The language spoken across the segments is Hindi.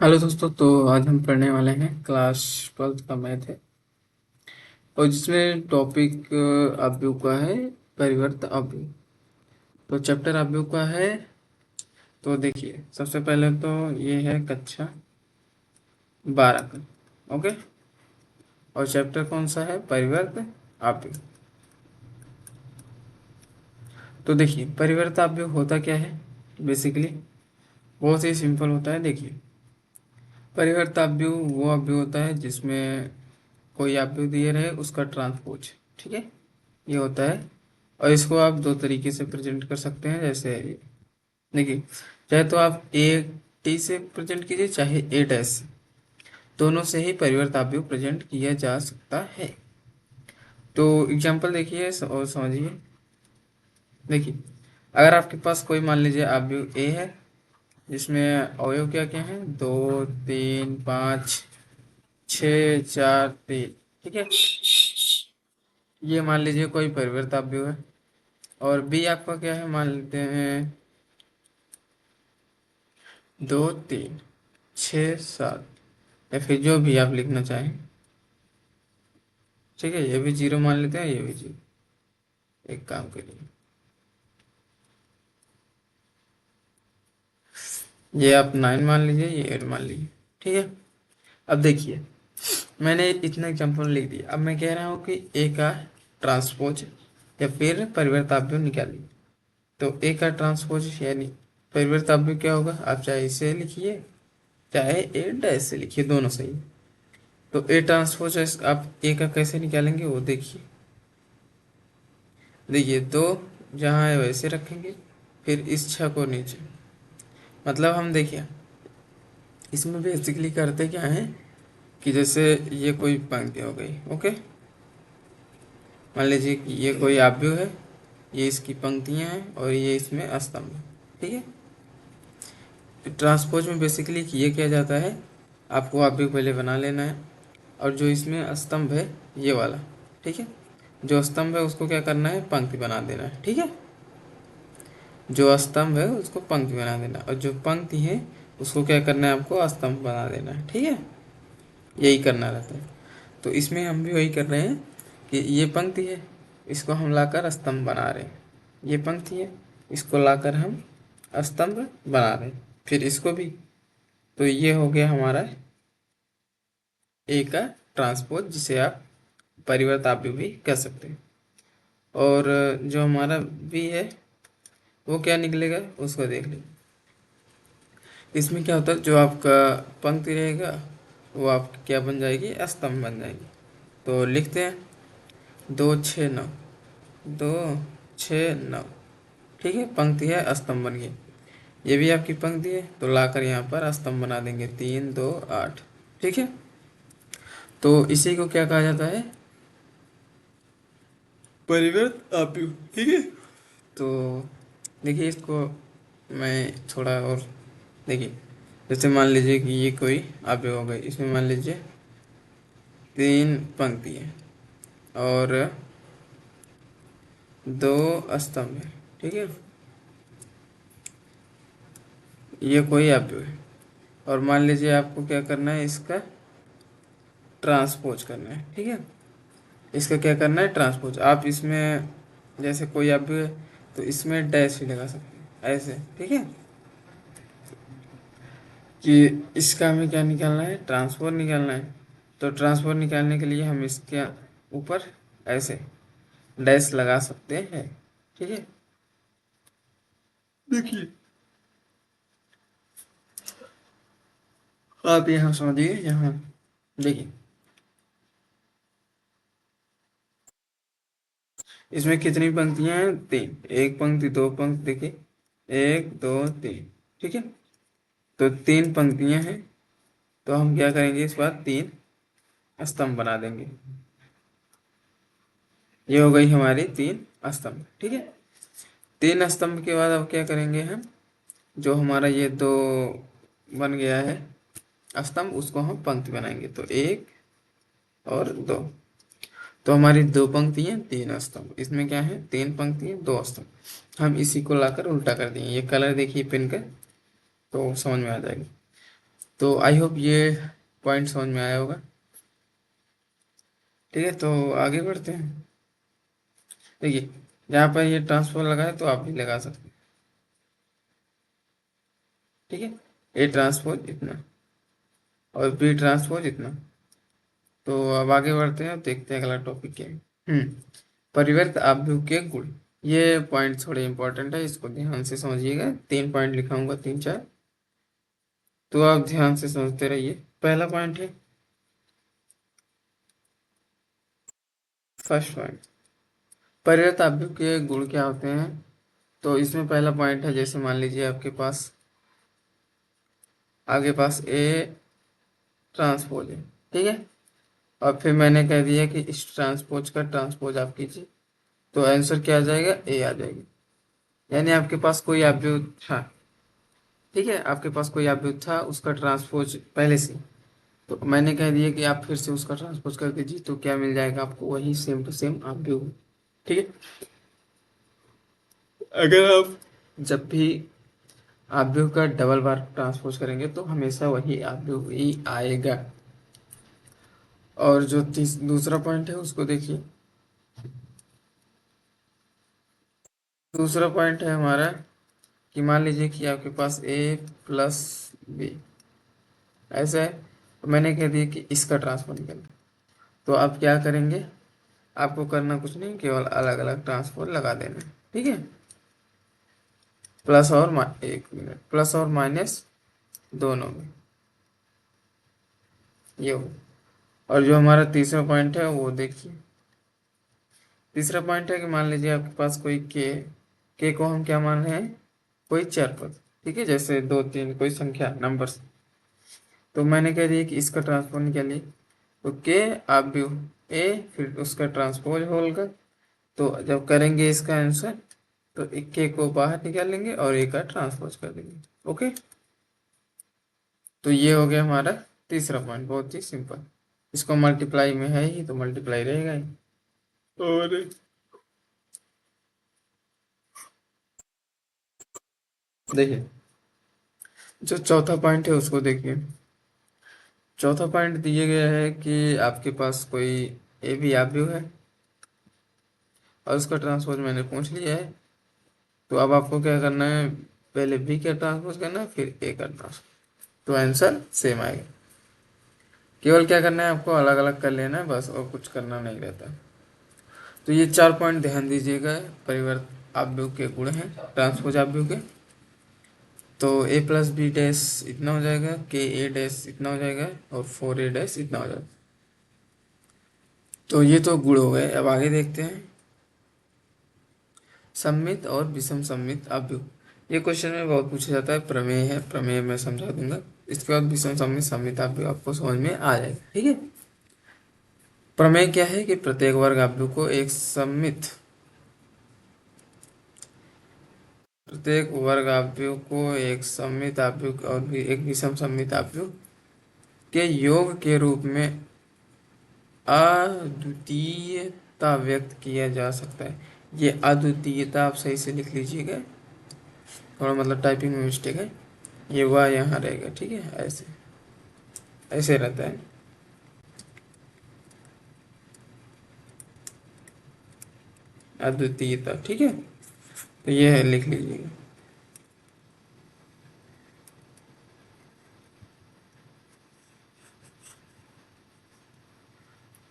हेलो दोस्तों। तो आज हम पढ़ने वाले हैं क्लास 12th का मैथ है और जिसमें टॉपिक अवयव का है परिवर्त अवयव। तो चैप्टर अवयव का है। तो देखिए सबसे पहले तो ये है कक्षा 12 का। ओके। और चैप्टर कौन सा है? परिवर्त अवयव। तो देखिए परिवर्त अवयव होता क्या है बेसिकली। बहुत ही सिंपल होता है। देखिए परिवर्त अवयव वो अवयव होता है जिसमें कोई अवयव दिए रहे उसका ट्रांसपोज। ठीक है, ये होता है। और इसको आप दो तरीके से प्रेजेंट कर सकते हैं। जैसे देखिए, चाहे तो आप ए टी से प्रेजेंट कीजिए चाहे ए डैश से, दोनों से ही परिवर्त अवयव प्रेजेंट किया जा सकता है। तो एग्जांपल देखिए और समझिए। देखिए अगर आपके पास कोई मान लीजिए अवयव ए है जिसमें अवयव क्या क्या हैं, 2 3 5 6 4 3। ठीक है, ये मान लीजिए कोई परिवर्त अवयव है। और बी आपका क्या है, मान लेते हैं 2 3 6 7, या फिर जो भी आप लिखना चाहें। ठीक है, ये भी जीरो मान लेते हैं, ये भी जीरो। एक काम करिए, ये आप 9 मान लीजिए, ये 8 मान लीजिए। ठीक है। अब देखिए मैंने इतना एग्जाम्पल लिख दिया। अब मैं कह रहा हूँ कि ए का ट्रांसपोज या फिर परिवर्ताव्य निकालिए। तो ए का ट्रांसपोज यानी परिवर्ताव्य क्या होगा, आप चाहे इसे लिखिए चाहे ए डैश से लिखिए, दोनों सही है। तो ए ट्रांसपोज आप ए का कैसे निकालेंगे वो देखिए। देखिए दो जहाँ है वैसे रखेंगे, फिर इस छः को नीचे। मतलब हम देखिए इसमें बेसिकली करते क्या है कि जैसे ये कोई पंक्ति हो गई। ओके, मान लीजिए कि ये कोई अवयव है, ये इसकी पंक्तियां हैं और ये इसमें स्तंभ है। ठीक है, ट्रांसपोज में बेसिकली ये किया जाता है, आपको अवयव पहले बना लेना है और जो इसमें स्तंभ है ये वाला। ठीक है, जो स्तंभ है उसको क्या करना है, पंक्ति बना देना है। ठीक है, जो स्तंभ है उसको पंक्ति बना देना और जो पंक्ति है उसको क्या करना है, आपको स्तंभ बना देना है। ठीक है, यही करना रहता है। तो इसमें हम भी वही कर रहे हैं कि ये पंक्ति है, इसको हम लाकर स्तंभ बना रहे हैं। ये पंक्ति है, इसको लाकर हम स्तंभ बना रहे हैं, फिर इसको भी। तो ये हो गया हमारा ए का ट्रांसपोज, जिसे आप परिवर्ताव्य भी कह सकते हैं। और जो हमारा बी है वो क्या निकलेगा उसको देख लीजिए। इसमें क्या होता है, जो आपका पंक्ति रहेगा वो आपकी क्या बन जाएगी, स्तंभ बन जाएगी। तो लिखते हैं 2 6 9, 2 6 9। ठीक है, पंक्ति है स्तंभ बन गई। ये भी आपकी पंक्ति है तो लाकर यहाँ पर स्तंभ बना देंगे 3 2 8। ठीक है, तो इसी को क्या कहा जाता है, परिवर्त आप्यू। ठीक है, तो देखिए इसको मैं थोड़ा और देखिए। जैसे मान लीजिए कि ये कोई अवयव हो गई, इसमें मान लीजिए 3 पंक्ति है और 2 स्तंभ है। ठीक है, ये कोई अवयव है और मान लीजिए आपको क्या करना है, इसका ट्रांसपोज करना है। ठीक है, इसका क्या करना है, ट्रांसपोज। आप इसमें जैसे कोई अवयव है तो इसमें डैश भी लगा सकते हैं ऐसे। ठीक है, कि इसका हमें क्या निकालना है, ट्रांसफर निकालना है। तो ट्रांसफर निकालने के लिए हम इसके ऊपर ऐसे डैश लगा सकते हैं। ठीक है, देखिए आप यहाँ समझिए, यहाँ देखिए इसमें कितनी पंक्तियां हैं, 3। एक पंक्ति, दो पंक्ति, देखिए 1 2 3। ठीक है, तो 3 पंक्तियां हैं। तो हम क्या करेंगे, इस बार 3 स्तंभ बना देंगे। ये हो गई हमारी 3 स्तंभ। ठीक है, 3 स्तंभ के बाद अब क्या करेंगे, हम जो हमारा ये दो बन गया है स्तंभ उसको हम पंक्ति बनाएंगे। तो 1 और 2। तो हमारी 2 पंक्तियां 3 स्तंभ, इसमें क्या है, 3 पंक्तियां 2 स्तंभ। हम इसी को लाकर उल्टा कर दिए। ये कलर देखिए पेन का, तो समझ में आ जाएगा। तो आई होप ये पॉइंट समझ में आया होगा। ठीक है, तो आगे बढ़ते हैं। देखिए, यहाँ पर ये ट्रांसफर लगा है तो आप भी लगा सकते हैं। ठीक है, ए ट्रांसपोज इतना और बी ट्रांसपोज इतना। तो अब आगे बढ़ते हैं, देखते हैं अगला टॉपिक क्या है। परिवर्त आव्यूह के गुण। ये पॉइंट थोड़े इंपॉर्टेंट है, इसको ध्यान से समझिएगा। 3 पॉइंट लिखाऊंगा, 3 4, तो आप ध्यान से समझते रहिए। पहला पॉइंट है, फर्स्ट पॉइंट, परिवर्त आव्यूह के गुण क्या होते हैं। तो इसमें पहला पॉइंट है, जैसे मान लीजिए आपके पास आगे पास ए ट्रांसपोज है। ठीक है, और फिर मैंने कह दिया कि इस ट्रांसपोज का ट्रांसपोज आप कीजिए, तो आंसर क्या आ जाएगा, ए आ जाएगी। यानी आपके पास कोई अवयव था। ठीक है, आपके पास कोई अवयव था, उसका ट्रांसपोज पहले से, तो मैंने कह दिया कि आप फिर से उसका ट्रांसपोज कर दीजिए, तो क्या मिल जाएगा आपको, वही सेम टू सेम अवयव। ठीक है, अगर आप जब भी अवयव का डबल बार ट्रांसपोज करेंगे तो हमेशा वही अवयव ही आएगा। और जो दूसरा पॉइंट है उसको देखिए। दूसरा पॉइंट है हमारा कि मान लीजिए कि आपके पास ए प्लस बी ऐसा है, तो मैंने कह दिया कि इसका ट्रांसफर निकलना। तो आप क्या करेंगे, आपको करना कुछ नहीं, केवल अलग अलग ट्रांसफर लगा देना है। ठीक है, प्लस और एक मिनट, प्लस और माइनस दोनों में, ये हो। और जो हमारा तीसरा पॉइंट है वो देखिए। तीसरा पॉइंट है कि मान लीजिए आपके पास कोई के को हम क्या मान रहे हैं, कोई चर पद। ठीक है, जैसे 2 3 कोई संख्या नंबर्स। तो मैंने कह दिया कि इसका ट्रांसफर निकालिए, तो के आप भी ए फिर उसका ट्रांसपोज होगा। तो जब करेंगे इसका आंसर, तो एक के को बाहर निकालेंगे और ए का ट्रांसपोज कर देंगे। ओके, तो ये हो गया हमारा तीसरा पॉइंट, बहुत ही सिंपल। इसको मल्टीप्लाई में है ही तो मल्टीप्लाई रहेगा ही। और देखिए, जो चौथा पॉइंट है उसको देखिए। चौथा पॉइंट दिए गया है कि आपके पास कोई ए भी आव्यूह है और उसका ट्रांसपोज मैंने पूछ लिया है। तो अब आपको क्या करना है, पहले बी का ट्रांसपोज करना है, फिर ए का ट्रांसपोज, तो आंसर सेम आएगा। केवल क्या करना है, आपको अलग अलग कर लेना है बस, और कुछ करना नहीं रहता। तो ये 4 पॉइंट ध्यान दीजिएगा, परिवर्त आव्यूह के गुण हैं, ट्रांसपोज आव्यूह के। तो ए प्लस बी डैश इतना हो जाएगा, के ए डैश इतना हो जाएगा, और 4 ए डैश इतना हो जाएगा। तो ये तो गुण हो गए। अब आगे देखते हैं, सममित और विषम सममित आव्यूह। ये क्वेश्चन में बहुत पूछा जाता है, प्रमेय है, प्रमेय मैं समझा दूंगा। इसके बाद विषम सममित सममित आव्यूह आपको समझ में आ जाएगा। ठीक है, प्रमेय क्या है कि प्रत्येक वर्ग आव्यूह को एक सममित, प्रत्येक वर्ग आव्यूह को एक सममित आव्यूह और भी एक विषम सममित आव्यूह के योग के रूप में अद्वितीयता व्यक्त किया जा सकता है। ये अद्वितीयता आप सही से लिख लीजिएगा, थोड़ा मतलब टाइपिंग में मिस्टेक है, ये वह यहाँ रहेगा। ठीक है, ऐसे ऐसे रहता है, अद्वितीयता। ठीक है, तो ये है, लिख लीजिएगा।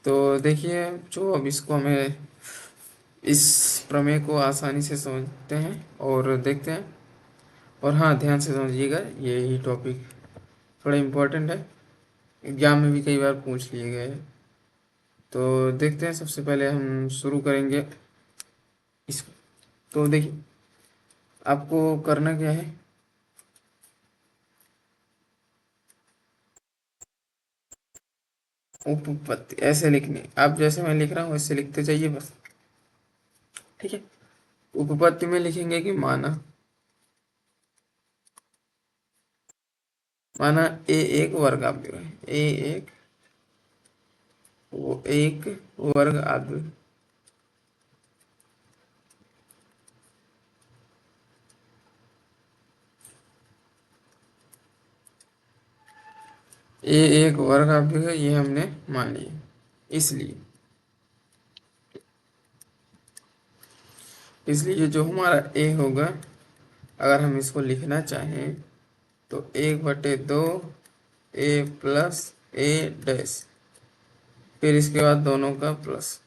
तो देखिए, जो अब इसको हमें इस प्रमेय को आसानी से समझते हैं और देखते हैं। और हाँ, ध्यान से समझिएगा, यही टॉपिक थोड़ा इम्पोर्टेंट है, एग्जाम में भी कई बार पूछ लिए गए हैं। तो देखते हैं, सबसे पहले हम शुरू करेंगे इसको। तो देखिए, आपको करना क्या है, उपपत्ति ऐसे लिखनी, आप जैसे मैं लिख रहा हूँ वैसे लिखते जाइए बस। ठीक है, उपपत्ति में लिखेंगे कि माना, माना ए एक वर्ग आव्यूह है, ए एक वो एक वर्ग आव्यूह, ए एक वर्ग अवयव है, ये हमने मान लिया। इसलिए जो हमारा ए होगा, अगर हम इसको लिखना चाहें तो 1/2 ए प्लस ए डैश, फिर इसके बाद दोनों का प्लस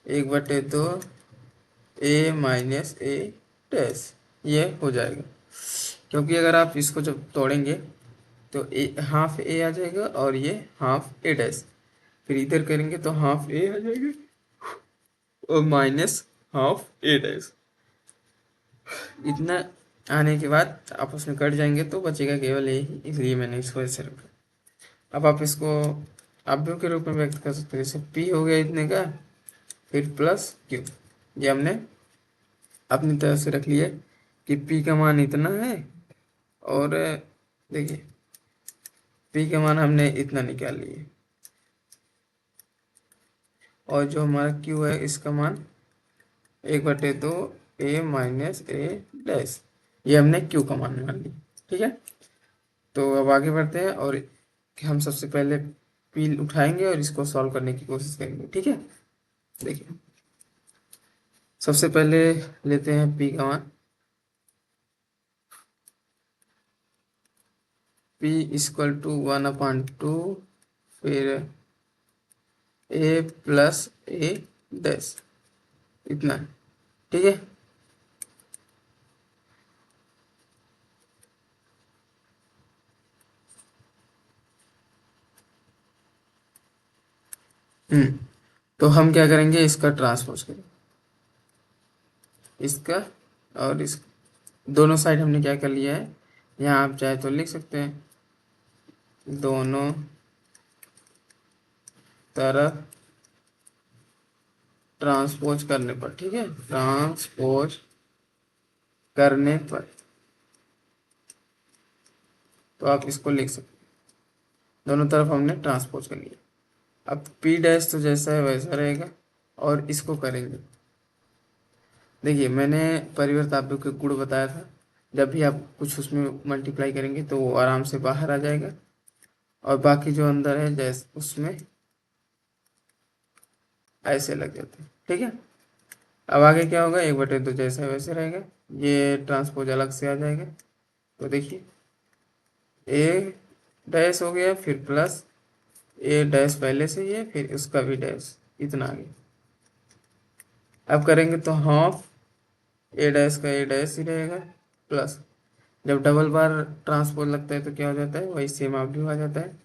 1/2 ए माइनस ए डैश, ये हो जाएगा। क्योंकि अगर आप इसको जब तोड़ेंगे तो ए हाफ ए आ जाएगा और ये हाफ ए डैश, फिर इधर करेंगे तो हाफ ए आ जाएगा और माइनस हाफ ए डैश। इतना आने के बाद आपस में कट जाएंगे तो बचेगा केवल ए ही, इसलिए मैंने इसको ऐसे रखा। अब आप इसको अवयव के रूप में व्यक्त कर सकते हैं, जैसे पी हो गया इतने का, फिर प्लस क्यू, ये हमने अपनी तरफ से रख लिया कि पी का मान इतना है, और देखिए पी का मान हमने इतना निकाल लिया, और जो हमारा क्यू है इसका मान 1/2 ए माइनस ए डैश, ये हमने क्यू का मान मान लिया। ठीक है, तो अब आगे बढ़ते हैं और हम सबसे पहले पी उठाएंगे और इसको सॉल्व करने की कोशिश करेंगे। ठीक है, देखिए सबसे पहले लेते हैं पी का मान। पी इक्वल टू 1/2, फिर ए प्लस ए डैश, इतना। ठीक है, तो हम क्या करेंगे, इसका ट्रांसपोज करेंगे, इसका और इस दोनों साइड हमने क्या कर लिया है, यहाँ आप चाहे तो लिख सकते हैं दोनों तरफ ट्रांसपोज करने पर। ठीक है, ट्रांसपोज करने पर तो आप इसको लिख सकते हैं, दोनों तरफ हमने ट्रांसपोज कर लिया। अब पी डैश तो जैसा है वैसा रहेगा, और इसको करेंगे। देखिए मैंने परिवर्त आपको के गुण बताया था, जब भी आप कुछ उसमें मल्टीप्लाई करेंगे तो वो आराम से बाहर आ जाएगा, और बाकी जो अंदर है जैसे उसमें ऐसे लग जाते हैं। ठीक है, अब आगे क्या होगा, 1/2 जैसा है वैसे रहेगा, ये ट्रांसपोज अलग से आ जाएगा। तो देखिए ए डैश हो गया, फिर प्लस ए डैश पहले से ही है, फिर उसका भी डैश, इतना आ गया। अब करेंगे तो हाफ ए डैश का ए डैश ही रहेगा, प्लस जब डबल बार ट्रांसपोज लगता है तो क्या हो जाता है, वही सेम आप भी आ जाता है।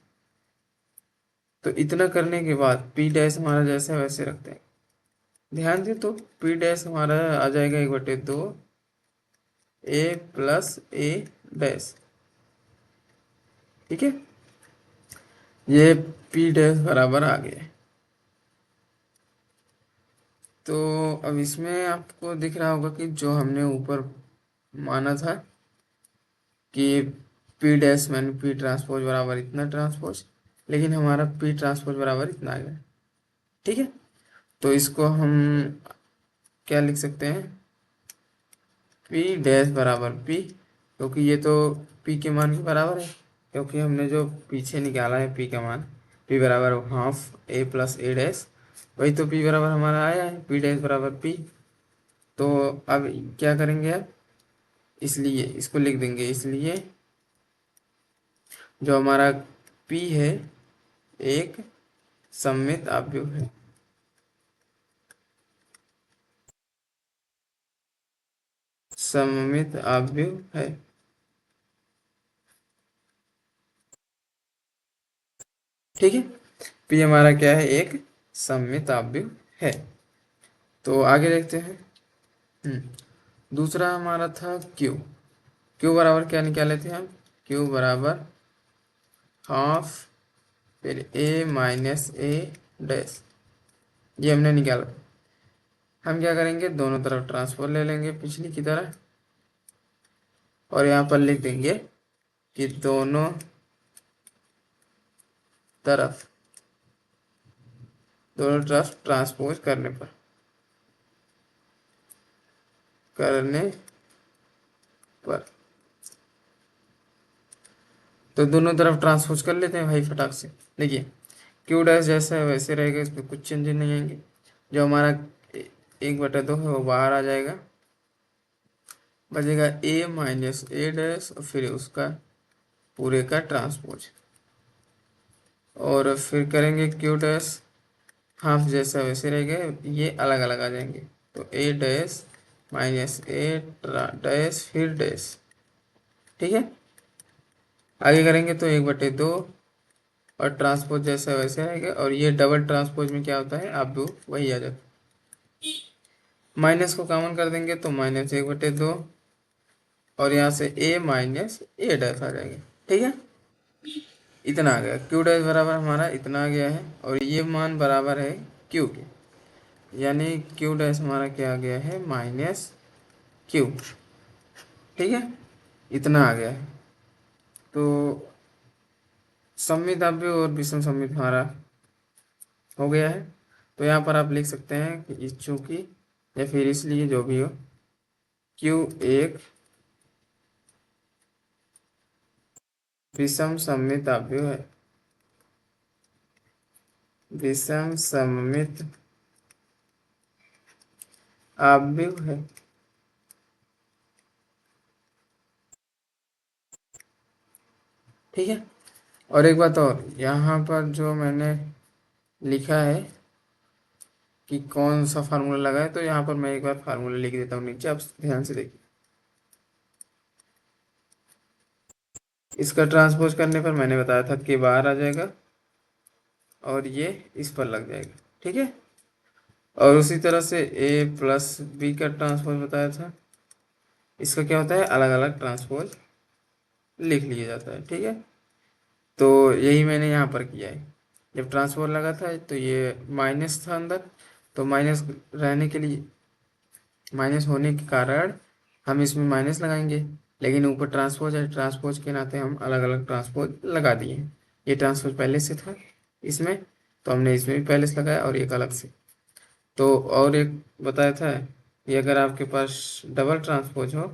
तो इतना करने के बाद पी डैश हमारा जैसा है वैसे रखते हैं, ध्यान दें तो पी डैश हमारा आ जाएगा 1/2 ए प्लस ए डैश। ठीक है, ये पी डैश बराबर आ गया। तो अब इसमें आपको दिख रहा होगा कि जो हमने ऊपर माना था कि पी डैश मैंने पी ट्रांसपोज बराबर इतना ट्रांसपोज, लेकिन हमारा पी ट्रांसपोज बराबर इतना आ गया। ठीक है, तो इसको हम क्या लिख सकते हैं, पी डैश बराबर पी, क्योंकि ये तो पी के मान के बराबर है, क्योंकि हमने जो पीछे निकाला है पी का मान, पी बराबर हाफ ए प्लस ए डैश, वही तो पी बराबर हमारा आया है, पी डैश बराबर पी। तो अब क्या करेंगे अब, इसलिए इसको लिख देंगे, इसलिए जो हमारा पी है एक सममित अवयव है। सममित अवयव है। ठीक है, पी हमारा क्या है, एक सममित अवयव है। तो आगे देखते हैं। दूसरा हमारा था क्यू। क्यू बराबर क्या निकाले थे हम, क्यू बराबर हाफ, फिर ए माइनस ए डैश, ये हमने निकाला। हम क्या करेंगे, दोनों तरफ ट्रांसफर ले लेंगे पिछली की तरह, और यहाँ पर लिख देंगे कि दोनों तरफ ट्रांसपोज करने पर तो दोनों तरफ ट्रांसपोज कर लेते हैं भाई फटाक से। देखिए क्यू डैश जैसा है वैसे रहेगा, इसमें कुछ चेंजेस नहीं आएंगे। जो हमारा 1/2 है वो बाहर आ जाएगा, बचेगा ए माइनस ए डैश और फिर उसका पूरे का ट्रांसपोज, और फिर करेंगे क्यू डैश हाफ जैसा वैसे रहेगा, ये अलग अलग आ जाएंगे। तो ए डैश माइनस ए डैश फिर डैश, ठीक है। आगे करेंगे तो 1/2 और ट्रांसपोज जैसा वैसे रहेगा, और ये डबल ट्रांसपोज में क्या होता है आप दो वही आ जाता है। माइनस को कॉमन कर देंगे तो -1/2, और यहाँ से ए माइनस ए डैश आ जाएगा, ठीक है। इतना आ गया, क्यू डैश बराबर हमारा इतना आ गया है, और ये मान बराबर है क्यू के, यानी क्यू डैश हमारा क्या आ गया है -क्यू, ठीक है। इतना आ गया है। तो सममिताभ्य और विषम सममित हमारा हो गया है। तो यहाँ पर आप लिख सकते हैं कि इस चूंकि या फिर इसलिए जो भी हो, क्यू एक विषम सममित आव्यूह है, विषम सममित आव्यूह है। ठीक है। और एक बात और, यहाँ पर जो मैंने लिखा है कि कौन सा फार्मूला लगा है, तो यहाँ पर मैं एक बार फार्मूला लिख देता हूँ नीचे, आप ध्यान से देखिए। इसका ट्रांसपोज करने पर मैंने बताया था कि बाहर आ जाएगा और ये इस पर लग जाएगा, ठीक है। और उसी तरह से ए प्लस बी का ट्रांसपोज बताया था, इसका क्या होता है अलग अलग ट्रांसपोज लिख लिया जाता है, ठीक है। तो यही मैंने यहाँ पर किया है। जब ट्रांसपोज लगा था तो ये माइनस था अंदर, तो माइनस रहने के लिए, माइनस होने के कारण हम इसमें माइनस लगाएंगे, लेकिन ऊपर ट्रांसपोज है, ट्रांसपोज के नाते हम अलग अलग ट्रांसपोज लगा दिए हैं। ये ट्रांसपोज पहले से था इसमें, तो हमने इसमें भी पहले से लगाया और एक अलग से। तो और एक बताया था कि अगर आपके पास डबल ट्रांसपोज हो,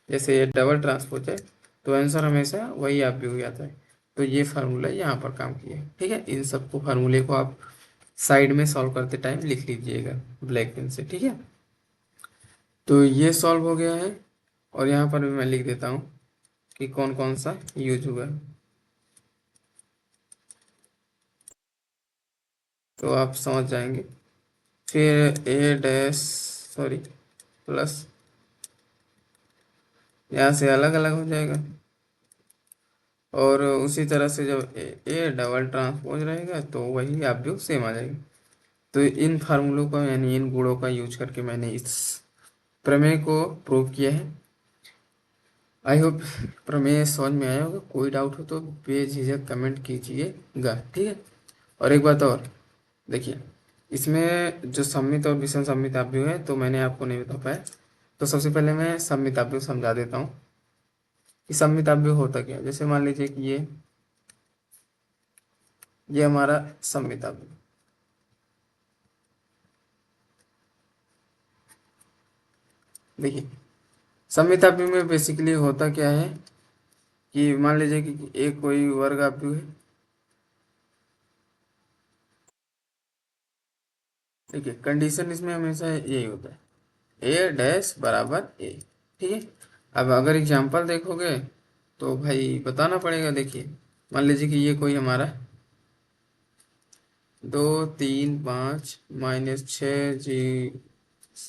जैसे ये डबल ट्रांसपोज है, तो आंसर हमेशा वही आप भी हो जाता है। तो ये फार्मूला यहाँ पर काम किया है, ठीक है। इन सबको फार्मूले को आप साइड में सॉल्व करते टाइम लिख लीजिएगा ब्लैक पेन से, ठीक है। तो ये सॉल्व हो गया है, और यहाँ पर भी मैं लिख देता हूँ कि कौन कौन सा यूज हुआ है, तो आप समझ जाएंगे। फिर ए डैश सॉरी प्लस, यहाँ से अलग अलग हो जाएगा, और उसी तरह से जब ए डबल ट्रांसपोज रहेगा तो वही आप भी सेम आ जाएगा। तो इन फार्मूलों का यानी इन गुणों का यूज करके मैंने इस प्रमेय को प्रूव किया है। आई होप प्रमेय समझ में आया होगा। कोई डाउट हो तो बेझिझक कमेंट कीजिएगा, ठीक है। और एक बात और देखिए, इसमें जो सम्मित और विषम सम्मित आव्यूह है तो मैंने आपको नहीं बता पाया, तो सबसे पहले मैं सम्मित आव्यूह समझा देता हूँ कि सम्मित आव्यूह होता क्या है। जैसे मान लीजिए कि ये हमारा सम्मित आव्यूह, देखिए सम्मित आव्यूह में बेसिकली होता क्या है कि मान लीजिए कि एक कोई वर्ग आव्यूह है, देखिए कंडीशन इसमें हमेशा यही होता है ए डैश बराबर ए, ठीक है। अब अगर एग्जाम्पल देखोगे तो भाई बताना पड़ेगा। देखिए मान लीजिए कि ये कोई हमारा 2 3 5 -6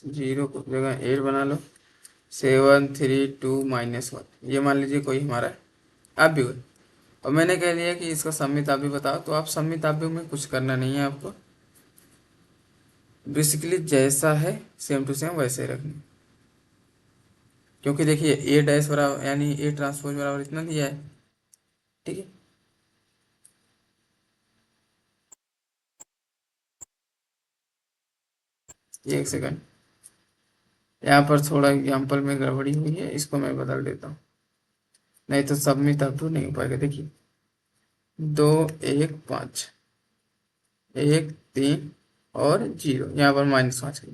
जीरो को जगह 8 बना लो, 7 3 2 -1, ये मान लीजिए कोई हमारा आव्यूह है। और मैंने कह दिया कि इसका सम्मित आव्यूह बताओ, तो आप सम्मित आव्यूह में कुछ करना नहीं है आपको, बेसिकली जैसा है सेम टू सेम वैसे ही रखना। क्योंकि देखिए ए डैश बराबर यानी ए ट्रांसपोज बराबर इतना दिया है, ठीक है। एक सेकंड, यहाँ पर थोड़ा एग्जाम्पल में गड़बड़ी हुई है, इसको मैं बदल देता हूँ, नहीं तो सबमिट अप्रूव नहीं हो पाएगा। देखिए 2 1 5 1 3 और 0, यहाँ पर -5 है,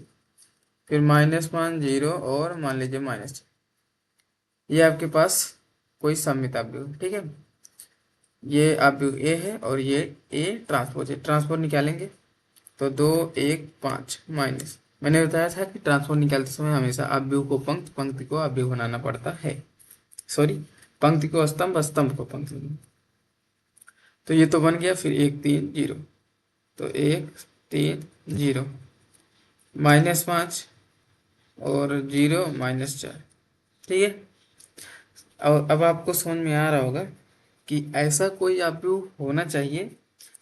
फिर -5 0 और मान लीजिए -6, ये आपके पास कोई सममित आव्यूह है, ठीक है। ये आप ए है और ये ए ट्रांसपोज है, ट्रांसपोज निकालेंगे तो 2 1 5 माइनस, मैंने बताया था कि ट्रांसपोज निकालते समय हमेशा अवयव को पंक्ति, पंक्ति को अवयव बनाना पड़ता है, सॉरी पंक्ति को स्तंभ, स्तंभ को पंक्ति। तो ये तो बन गया, फिर 1 3 0, तो 1 3 0 -5 और 0 -4, ठीक है। और अब आपको समझ में आ रहा होगा कि ऐसा कोई अवयव होना चाहिए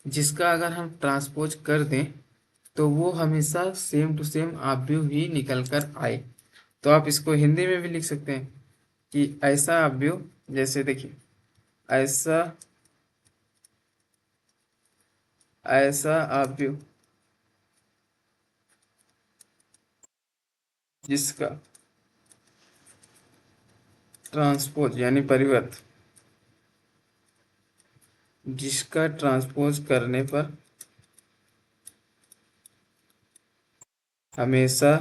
जिसका अगर हम ट्रांसपोज कर दें तो वो हमेशा सेम टू सेम अवयव ही निकल कर आए। तो आप इसको हिंदी में भी लिख सकते हैं कि ऐसा अवयव, जैसे देखिए ऐसा ऐसा अवयव जिसका ट्रांसपोज यानी परिवर्त, जिसका ट्रांसपोज करने पर हमेशा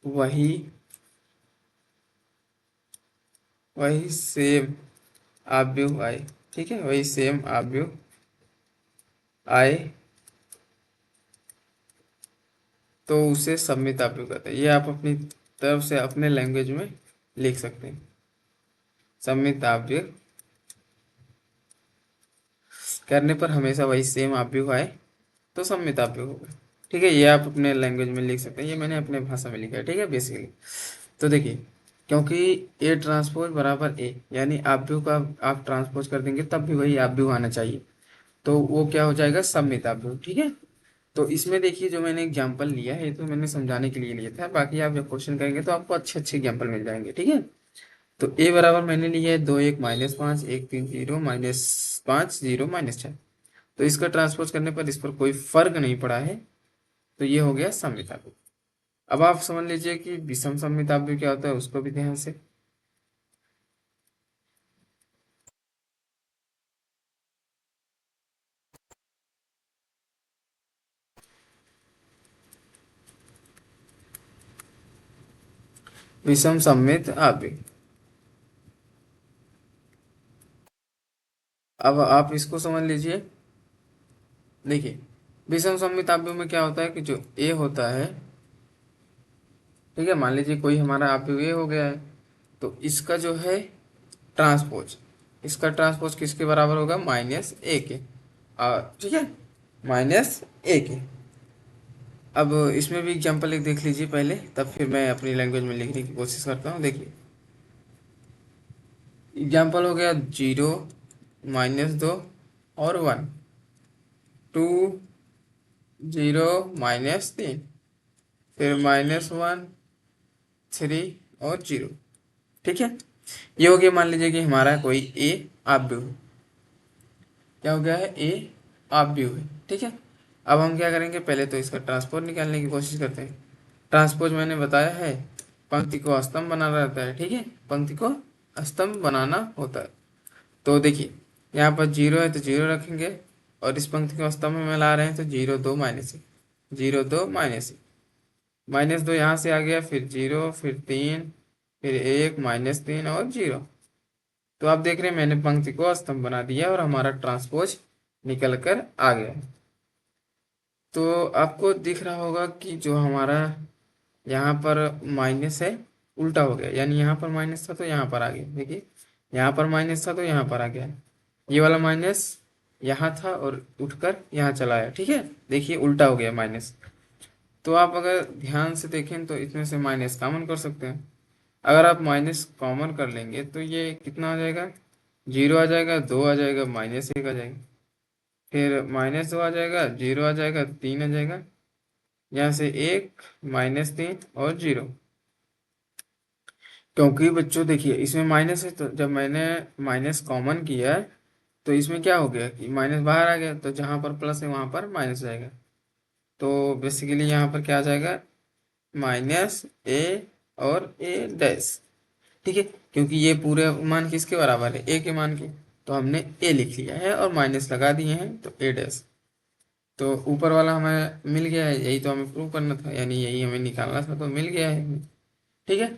वही वही सेम अवयव आए, ठीक है, वही सेम अवयव आए तो उसे सममित अवयव कहते हैं। ये आप अपनी तरफ से अपने लैंग्वेज में लिख सकते हैं, सममित अवयव करने पर हमेशा वही सेम अवयव आए तो सममित अवयव होगा, ठीक है। ये आप अपने लैंग्वेज में लिख सकते हैं, ये मैंने अपने भाषा में लिखा है, ठीक है बेसिकली। तो देखिए, क्योंकि ए ट्रांसपोज बराबर ए, यानी अवयव का आप ट्रांसपोज कर देंगे तब भी वही अवयव आना चाहिए, तो वो क्या हो जाएगा, सममित अवयव, ठीक है। तो इसमें देखिए जो मैंने एग्जांपल लिया है, ये तो मैंने समझाने के लिए लिया था, बाकी आप जब क्वेश्चन करेंगे तो आपको अच्छे अच्छे एग्जांपल मिल जाएंगे, ठीक है। तो ए बराबर मैंने लिया है 2 1 -5 1 3 0 -5 0 -4, तो इसका ट्रांसपोज करने पर इस पर कोई फर्क नहीं पड़ा है, तो ये हो गया सममिताभ्युय। अब आप समझ लीजिए कि विषम सममिताभ्युय क्या होता है, उसको भी ध्यान से। विषम सममित आव्यूह, अब आप इसको समझ लीजिए। देखिए, विषम सममित आव्यूह में क्या होता है कि जो ए होता है, ठीक है, मान लीजिए कोई हमारा आव्यूह ए हो गया है, तो इसका जो है ट्रांसपोज, इसका ट्रांसपोज किसके बराबर होगा, -a के, ठीक है, -a के। अब इसमें भी एग्जांपल एक देख लीजिए पहले, तब फिर मैं अपनी लैंग्वेज में लिखने की कोशिश करता हूँ। देखिए एग्जांपल हो गया 0 -2 और 1, 2 0 -3, फिर -1 3 और 0, ठीक है। ये हो गया, मान लीजिए कि हमारा कोई ए आव्यूह है, क्या हो गया है, ए आव्यूह है, ठीक है। अब हम क्या करेंगे, पहले तो इसका ट्रांसपोज निकालने की कोशिश करते हैं। ट्रांसपोज मैंने बताया है पंक्ति को स्तंभ बनाना रहता है, ठीक है, पंक्ति को स्तंभ बनाना होता है। तो देखिए यहाँ पर 0 है तो 0 रखेंगे, और इस पंक्ति को स्तंभ में ला रहे हैं तो 0 2 -1, 0 2 -1, -2 यहाँ से आ गया, फिर 0 फिर 3 फिर 1 -3 और 0। तो आप देख रहे हैं मैंने पंक्ति को स्तंभ बना दिया और हमारा ट्रांसपोज निकल कर आ गया। तो आपको दिख रहा होगा कि जो हमारा यहाँ पर माइनस है उल्टा हो गया, यानी यहाँ पर माइनस था तो यहाँ पर आ गया, देखिए यहाँ पर माइनस था तो यहाँ पर आ गया, ये वाला माइनस यहाँ था और उठकर यहाँ चला आया, ठीक है, देखिए उल्टा हो गया माइनस। तो आप अगर ध्यान से देखें तो इसमें से माइनस कॉमन कर सकते हैं। अगर आप माइनस कॉमन कर लेंगे तो ये कितना आ जाएगा, 0 आ जाएगा, 2 आ जाएगा, -1 आ जाएगा, फिर -2 आ जाएगा, 0 आ जाएगा, 3 आ जाएगा, यहाँ से 1 -3 और 0। क्योंकि बच्चों देखिए इसमें माइनस है, तो जब मैंने माइनस कॉमन किया तो इसमें क्या हो गया कि माइनस बाहर आ गया, तो जहाँ पर प्लस है वहाँ पर माइनस जाएगा, तो बेसिकली यहाँ पर क्या आ जाएगा, -a और a', ठीक है। क्योंकि ये पूरे मान किसके बराबर है, a के मान के, तो हमने a लिख लिया है और माइनस लगा दिए हैं तो a'। तो ऊपर वाला हमें मिल गया है, यही तो हमें प्रूव करना था, यानी यही हमें निकालना था, तो मिल गया है, ठीक है।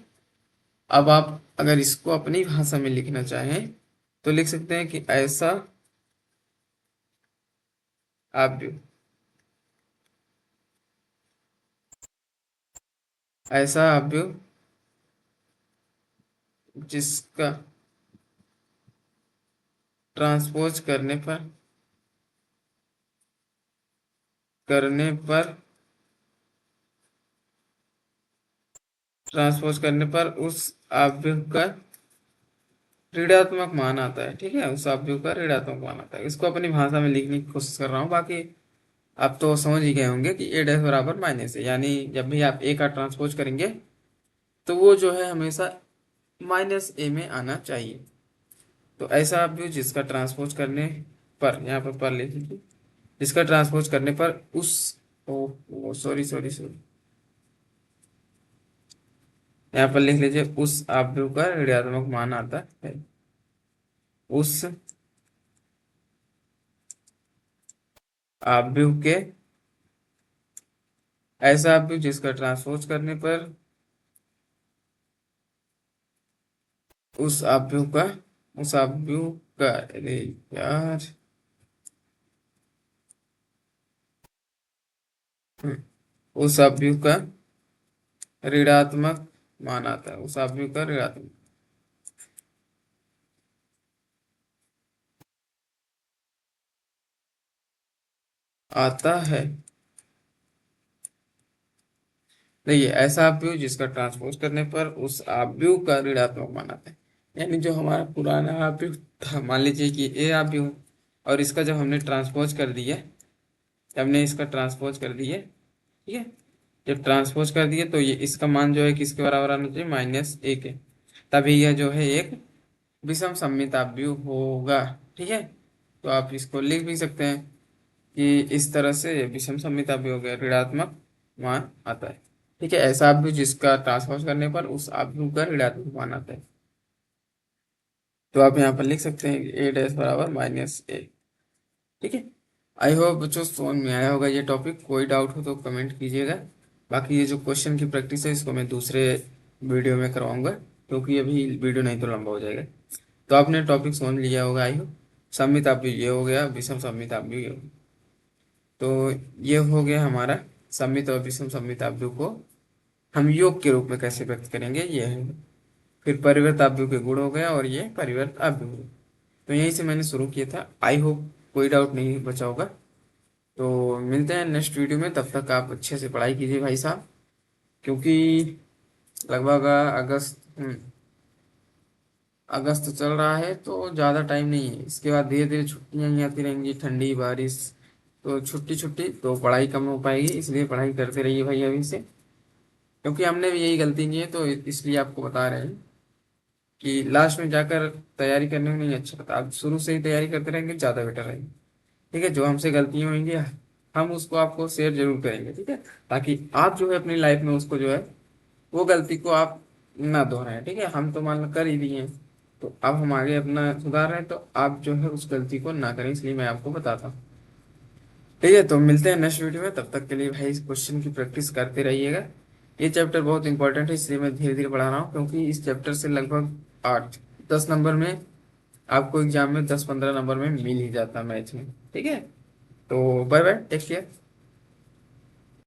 अब आप अगर इसको अपनी भाषा में लिखना चाहें तो लिख सकते हैं कि ऐसा आप भी, ऐसा आप भी जिसका ट्रांसपोज करने पर ट्रांसपोज करने पर उस आव्यूह का ऋणात्मक मान आता है। ठीक है, उस आव्यूह का ऋणात्मक मान आता है। इसको अपनी भाषा में लिखने की कोशिश कर रहा हूँ। बाकी आप तो समझ ही गए होंगे कि ए डैश बराबर माइनस है, यानी जब भी आप ए का ट्रांसपोज करेंगे तो वो जो है हमेशा माइनस ए में आना चाहिए। तो ऐसा आप भी जिसका ट्रांसपोज करने पर, यहाँ पर लिख लीजिए, जिसका ट्रांसपोज करने पर उस, ओ सॉरी सॉरी सॉरी, यहाँ पर लिख लीजिए उस आव्यूह का ऋणात्मक मान आता है। उस आव्यूह के, ऐसा आव्यूह जिसका ट्रांसपोज करने पर उस आव्यूह का उस आव्यूह का अरे यार, उस आव्यूह का ऋणात्मक मान आता है। उस आव्यूह का ऋणात्मक आता है। देखिए, ऐसा आव्यूह जिसका ट्रांसपोज करने पर उस आव्यूह का ऋणात्मक मान आता है, यानी जो हमारा पुराना आव्यूह था, मान लीजिए कि ए आव्यूह, और इसका जब हमने ट्रांसपोज कर दिया, हमने इसका ट्रांसपोज कर दिया, ठीक है, जब ट्रांसपोज कर दिए तो ये इसका मान जो है किसके बराबर आना चाहिए, माइनस ए के। तभी यह जो है एक विषम सममिताव्यूह होगा। ठीक है, तो आप इसको लिख भी सकते हैं कि इस तरह से विषम सममिताव्यूह हो गया, ऋणात्मक मान आता है। ठीक है, ऐसा आव्यूह जिसका ट्रांसपोज करने पर उस आव्यूह का ऋणात्मक मान आता है। तो आप यहाँ पर लिख सकते हैं ए डैश बराबर माइनस ए। ठीक है, आई होप बच्चों समझ में आया होगा ये टॉपिक। कोई डाउट हो तो कमेंट कीजिएगा। बाकी ये जो क्वेश्चन की प्रैक्टिस है इसको मैं दूसरे वीडियो में करवाऊंगा, क्योंकि अभी वीडियो नहीं तो लंबा हो जाएगा। तो आपने टॉपिक समझ लिया होगा आई होप। सममिताव्यूह ये हो गया, विषम सममिताव्यूह ये हो गया। तो ये हो गया हमारा सममित और विषम सममिताव्यूह को हम योग के रूप में कैसे व्यक्त करेंगे, ये है। फिर परिवर्त आव्यूह के गुण हो गया, और ये परिवर्त आव्यूह हो गया। तो यहीं से मैंने शुरू किया था। आई होप कोई डाउट नहीं बचा होगा। तो मिलते हैं नेक्स्ट वीडियो में, तब तक आप अच्छे से पढ़ाई कीजिए भाई साहब, क्योंकि लगभग अगस्त चल रहा है, तो ज़्यादा टाइम नहीं है। इसके बाद धीरे धीरे छुट्टियाँ ही आती रहेंगी, ठंडी बारिश, तो छुट्टी छुट्टी तो पढ़ाई कम हो पाएगी। इसलिए पढ़ाई करते रहिए भाई अभी से, क्योंकि हमने भी यही गलती की है, तो इसलिए आपको बता रहे हैं कि लास्ट में जाकर तैयारी करने में नहीं अच्छा लगता। आप शुरू से ही तैयारी करते रहेंगे, ज़्यादा बेटर रहेगी। ठीक है, जो हमसे गलतियाँ होंगी हम उसको आपको शेयर जरूर करेंगे। ठीक है, ताकि आप जो है अपनी लाइफ में उसको जो है वो गलती को आप ना दोहराएं। ठीक है, हम तो मान लो कर ही दिए हैं, तो अब हम आगे अपना सुधार रहे हैं, तो आप जो है उस गलती को ना करें, इसलिए मैं आपको बताता हूँ। ठीक है, तो मिलते हैं नेक्स्ट वीडियो में। तब तक के लिए भाई इस क्वेश्चन की प्रैक्टिस करते रहिएगा। ये चैप्टर बहुत इंपॉर्टेंट है, इसलिए मैं धीरे धीरे पढ़ा रहा हूँ, क्योंकि इस चैप्टर से लगभग 8-10 नंबर में आपको एग्जाम में 10-15 नंबर में मिल ही जाता मैथ में। ठीक है, तो बाय बाय, टेक केयर।